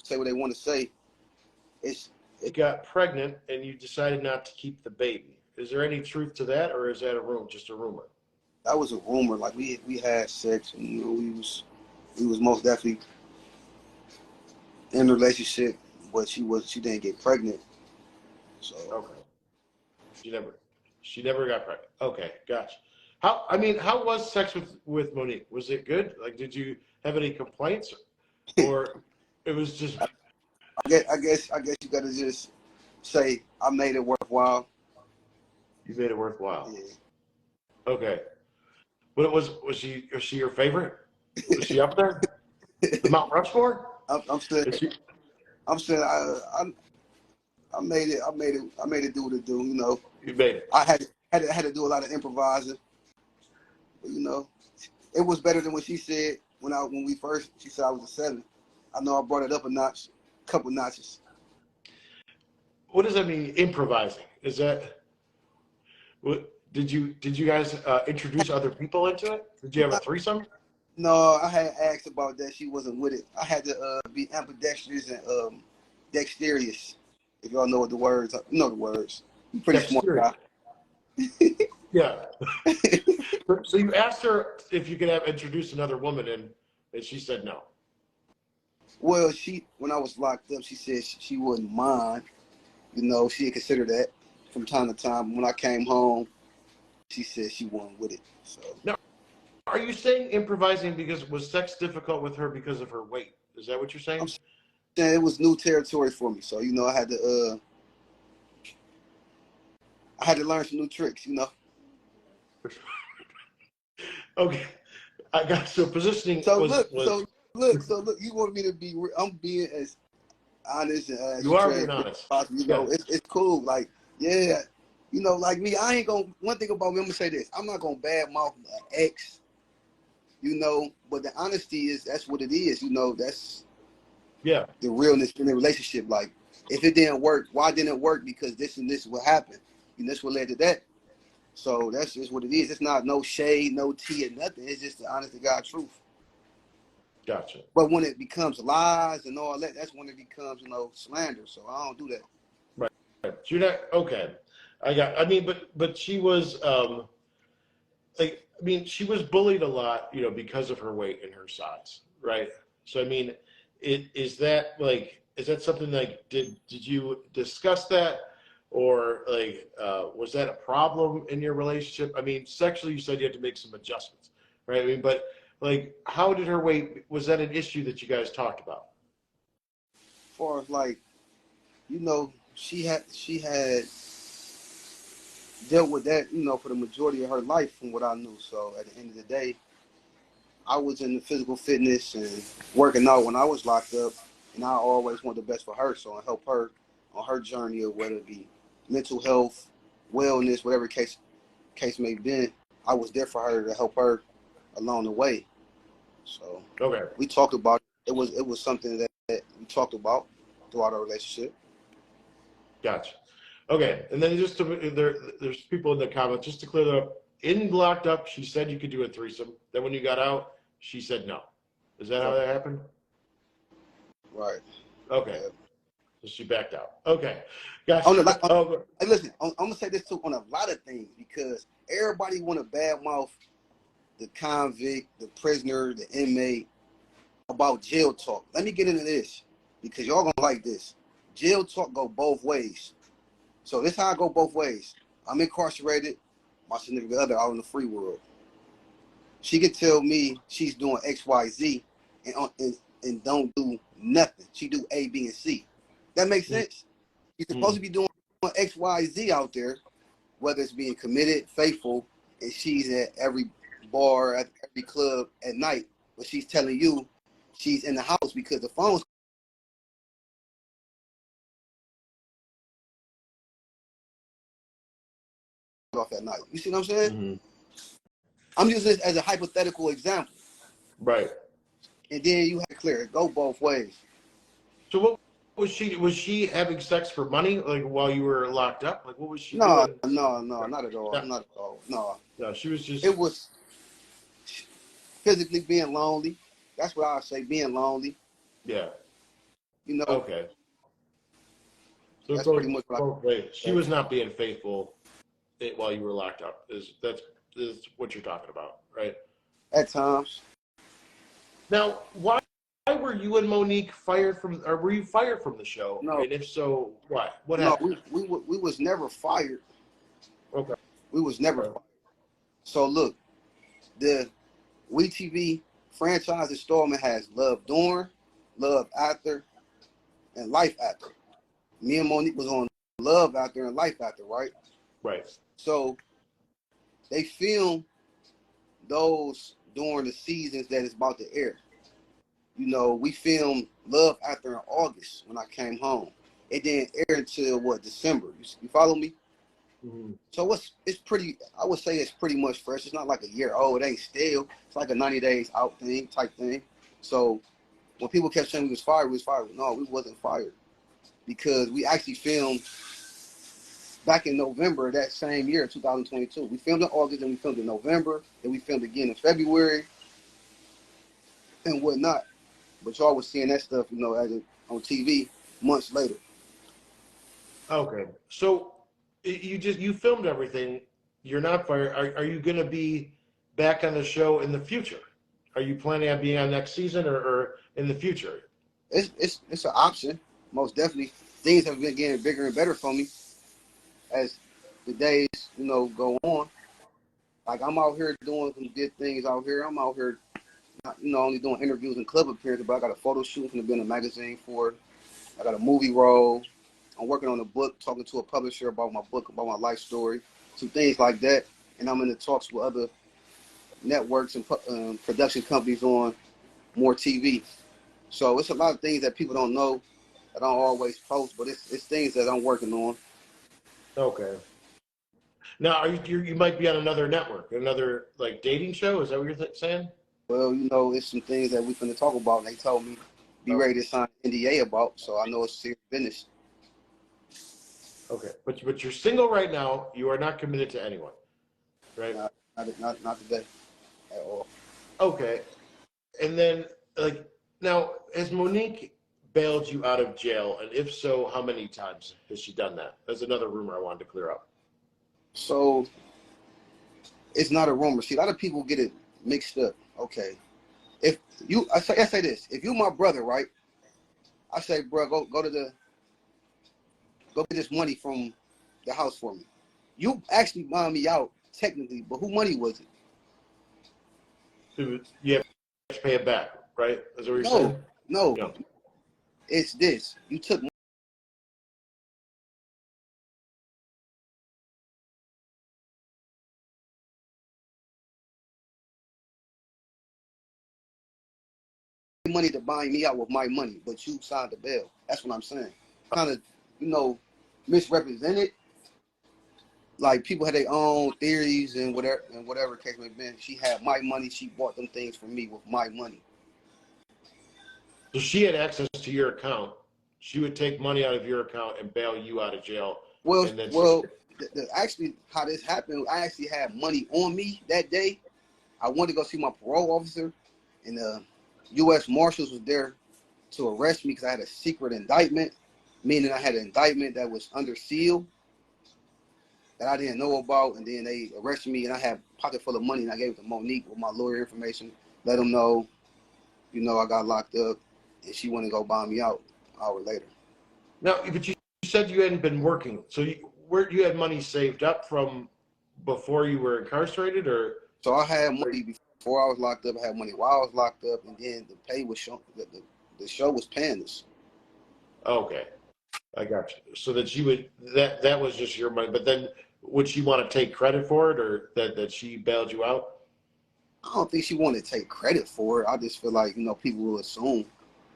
say what they want to say. You got pregnant and you decided not to keep the baby. Is there any truth to that, or is that just a rumor? That was a rumor. Like we had sex, and we was most definitely in a relationship, but she didn't get pregnant. So okay, she never got pregnant. Okay, gotcha. How was sex with Monique? Was it good? Like, did you have any complaints, or it was just? I guess you gotta just say I made it worthwhile. You made it worthwhile. Yeah. Okay. What was she your favorite? Was she up there? The Mount Rushmore? I'm saying I made it do what it do. You made it. I had to do a lot of improvising. But, it was better than what she said she said I was a 7. I know I brought it up a couple notches. What does that mean, improvising? Is that what did you guys introduce other people into it? Did you have a threesome? No, I had asked about that. She wasn't with it. I had to be ambidextrous and dexterous. If y'all know the words, the words. I'm pretty smart guy. Yeah. So you asked her if you could have introduced another woman, and she said no. Well, when I was locked up, she said she wouldn't mind. She had considered that from time to time. When I came home, she said she wasn't with it. So now, are you saying improvising because was sex difficult with her because of her weight? Is that what you're saying? I'm saying it was new territory for me. So I had to learn some new tricks. Okay, I got so positioning. So look. You want me to be? I'm being as honest and as you are being honest. It's cool. Like, yeah, like me. I ain't gonna. One thing about me, I'm gonna say this. I'm not gonna badmouth an ex. But the honesty that's what it is. That's the realness in the relationship. Like, if it didn't work, why didn't it work? Because this and this is what happened, and this what led to that. So that's just what it is. It's not no shade, no tea, or nothing. It's just the honest to God truth. Gotcha. But when it becomes lies and all that, that's when it becomes, slander. So I don't do that. Right. So you're not okay. But she was she was bullied a lot, because of her weight and her size, right? So is that something like did you discuss that? Or was that a problem in your relationship? Sexually, you said you had to make some adjustments, right? But how did her weight? Was that an issue that you guys talked about? As far as she had dealt with that, for the majority of her life, from what I knew. So at the end of the day, I was in the physical fitness and working out when I was locked up, and I always wanted the best for her, so I help her on her journey of whether it be mental health, wellness, whatever case may be. I was there for her to help her along the way. So we talked about it. It was something that we talked about throughout our relationship. Gotcha. Okay, and then there's people in the comments, just to clear that up. In locked up, she said you could do a threesome. Then when you got out, she said no. Is that how that happened? Right. Okay. Yeah. So she backed out. Okay. Gotcha. Hey, listen, I'm gonna say this too on a lot of things, because everybody want to badmouth the convict, the prisoner, the inmate about jail talk. Let me get into this, because y'all gonna like this. Jail talk go both ways. So this how I go both ways. I'm incarcerated, my significant other out in the free world. She could tell me she's doing X, Y, Z, and don't do nothing. She do A, B, and C. That makes sense? You're supposed to be doing X, Y, Z out there, whether it's being committed, faithful, and she's at every bar, at every club at night, but she's telling you she's in the house because the phone's off at night. You see what I'm saying? Mm-hmm. I'm using this as a hypothetical example. Right. And then you have to clear it. Go both ways. So what was she having sex for money, while you were locked up? What was she doing? No, not at all. Not at all. No, she was just... It was physically being lonely. That's what I say, being lonely. Yeah. You know, Okay. So it that's goes pretty much what both ways. She I was not being faithful while you were locked up. Is what you're talking about, right? at times. Now, why were you and Monique fired from, or were you fired from the show? No, And if so, why? What no, happened? we was never fired. Okay. We was never Okay. fired. So look, the WeTV franchise installment has Love During, Love After, and Life After. Me and Monique was on Love After and Life After, right? Right. So they filmed those during the seasons that it's about to air. You know, we filmed Love After in August when I came home. It didn't air until what, December. You follow me? Mm-hmm. So it's pretty. I would say it's pretty much fresh. It's not like a year old. It ain't stale. It's like a 90 days out thing type thing. So when people kept saying we was fired, we was fired. No, we wasn't fired because we actually filmed back in November that same year, 2022. We filmed in August, and we filmed in November, and we filmed again in February and whatnot. But y'all was seeing that stuff, you know, on TV months later. Okay. So you filmed everything. You're not fired. Are you going to be back on the show in the future? Are you planning on being on next season or in the future? It's an option, most definitely. Things have been getting bigger and better for me as the days, you know, go on. Like I'm out here doing some good things out here. I'm out here, not, you know, only doing interviews and club appearances, but I got a photo shoot from the being a magazine for it. I got a movie role. I'm working on a book, talking to a publisher about my book, about my life story, some things like that. And I'm in the talks with other networks and production companies on more TV. So it's a lot of things that people don't know. I don't always post, but it's things that I'm working on. Okay. Now, you might be on another network, another like dating show? Is that what you're saying? Well, you know, it's some things that we're going to talk about. And they told me be Okay. ready to sign an NDA about, so I know it's serious business. Okay. But you're single right now. You are not committed to anyone, right? Not today at all. Okay. And then, like, now, has Monique bailed you out of jail? And if so, how many times has she done that? That's another rumor I wanted to clear up. So it's not a rumor. See, a lot of people get it mixed up. Okay, if I say this, if you my brother, right? I say, bro, go get this money from the house for me. You actually buying me out technically, but who money was it? You have to pay it back, right? Is that what you're No, saying? no, No. it's this. You took money to buy me out with my money, but you signed the bill. That's what I'm saying. Kind of, you know, misrepresented. Like people had their own theories and whatever case may be. She had my money. She bought them things for me with my money. So she had access to your account. She would take money out of your account and bail you out of jail, Well, and then well, actually, how this happened, I actually had money on me that day. I wanted to go see my parole officer, and the U.S. Marshals was there to arrest me because I had a secret indictment, meaning I had an indictment that was under seal that I didn't know about, and then they arrested me, and I had a pocket full of money, and I gave it to Monique with my lawyer information, let them know, you know, I got locked up, and she wanted to go buy me out an hour later. now, but you said you hadn't been working, so where you had money saved up from before you were incarcerated, or So I had money before I was locked up. I had money while I was locked up, and then the pay was shown. The show was paying us. okay, I got you. So that she would that was just your money, but then would she want to take credit for it, or that she bailed you out? I don't think she wanted to take credit for it. I just feel like, you know, people will assume,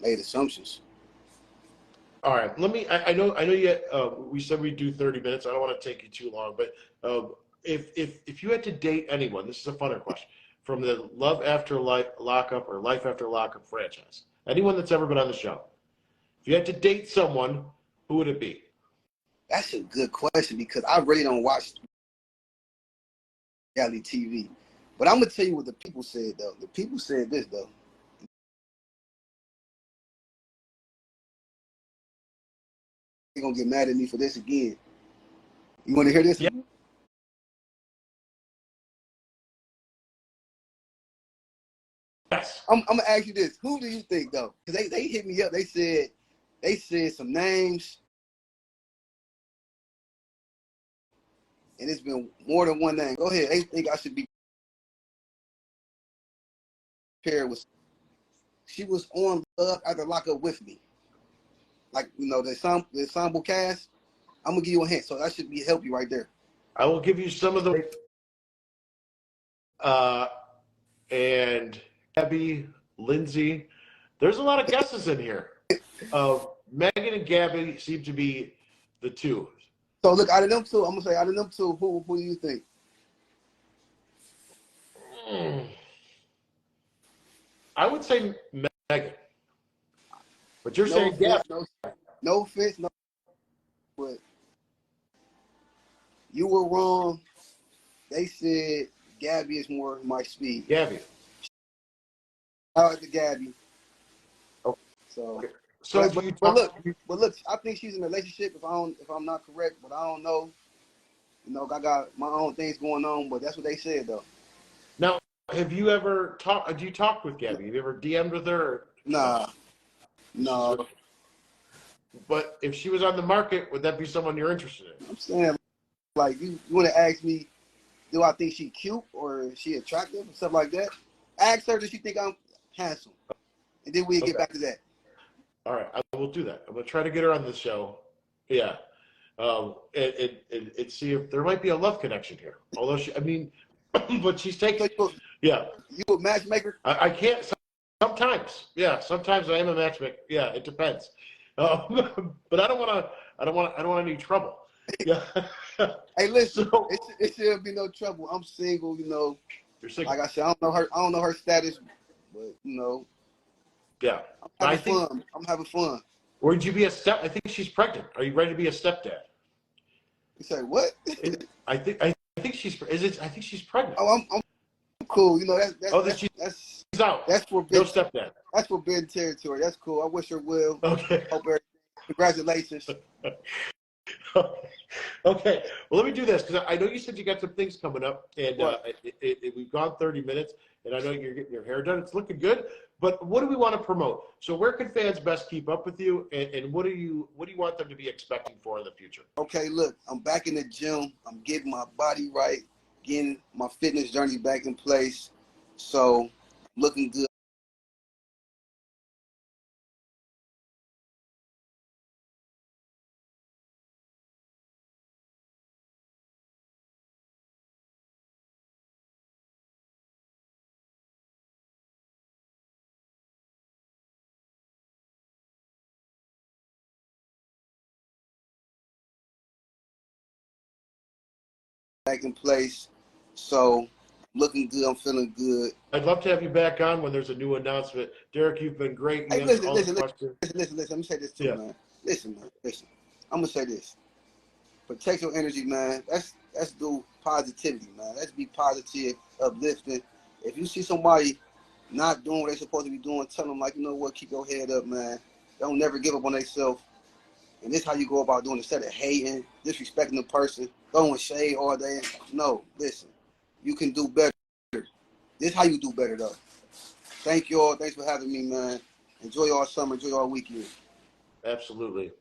made assumptions. All right, let me. I know you. We said we'd do 30 minutes. I don't want to take you too long, but if you had to date anyone, this is a funner question from the Love After Life Lockup or Life After Lockup franchise. Anyone that's ever been on the show, if you had to date someone, who would it be? That's a good question because I really don't watch reality TV. But I'm gonna tell you what the people said though. The people said this though. They're gonna get mad at me for this again. You want to hear this? Yeah. Yes. I'm gonna ask you this. Who do you think though? Because they hit me up. They said some names, and it's been more than one name. Go ahead. They think I should be paired with. She was on Love After Lockup with me. Like, you know, the ensemble cast. I'm gonna give you a hint, so that should be help you right there. I will give you some of the and Gabby, Lindsay. There's a lot of guesses in here. Megan and Gabby seem to be the two. So look, out of them two, I'm gonna say out of them two, who do you think? I would say Megan, but you're No saying offense, Gabby. no offense, no. But you were wrong. They said Gabby is more my speed. Gabby. I like the Gabby. Okay. So, So but look, I think she's in a relationship. If I'm not correct, but I don't know. You know, I got my own things going on, but that's what they said though. Now, have you ever talked? Have you talked with Gabby? Have you ever DM'd with her? Or, Nah, no. But if she was on the market, would that be someone you're interested in? I'm saying, like, you want to ask me, do I think she cute or is she attractive or stuff like that? Ask her, does she think I'm handsome? And then we'll get back to that. All right, I will do that. I'm gonna try to get her on the show. Yeah, and see if there might be a love connection here. Although but she's taking. Yeah, you a matchmaker? I can't. Sometimes, yeah. Sometimes I am a matchmaker. Yeah, it depends. But I don't want any trouble. Yeah. Hey, listen. So, it should be no trouble. I'm single. You know. You're single. Like I said, I don't know her status, but you know. Yeah. I'm having fun. Or would you be a step? I think she's pregnant. Are you ready to be a stepdad? You say what? I think she's. I think she's pregnant. Oh, I'm cool. You know she's out. That's for no stepdad. That's forbidden territory. That's cool. I wish her well. Okay. Hope her. Congratulations. Okay. Well, let me do this because I know you said you got some things coming up, and we've gone 30 minutes, and I know you're getting your hair done. It's looking good. But what do we want to promote? So where can fans best keep up with you, and what do you want them to be expecting for in the future? Okay, look, I'm back in the gym. I'm getting my body right, getting my fitness journey back in place. So, looking good. Back in place. So, looking good. I'm feeling good. I'd love to have you back on when there's a new announcement. Derek, you've been great. Hey, listen. Let me say this too, man. Listen. I'm gonna say this. Protect your energy, man. Let's do positivity, man. Let's be positive, uplifting. If you see somebody not doing what they're supposed to be doing, tell them, like, you know what, keep your head up, man. Don't never give up on themselves. And this is how you go about doing it. Instead of hating, disrespecting the person, throwing shade all day. No, listen. You can do better. This is how you do better, though. Thank you all. Thanks for having me, man. Enjoy your summer. Enjoy your weekend. Absolutely.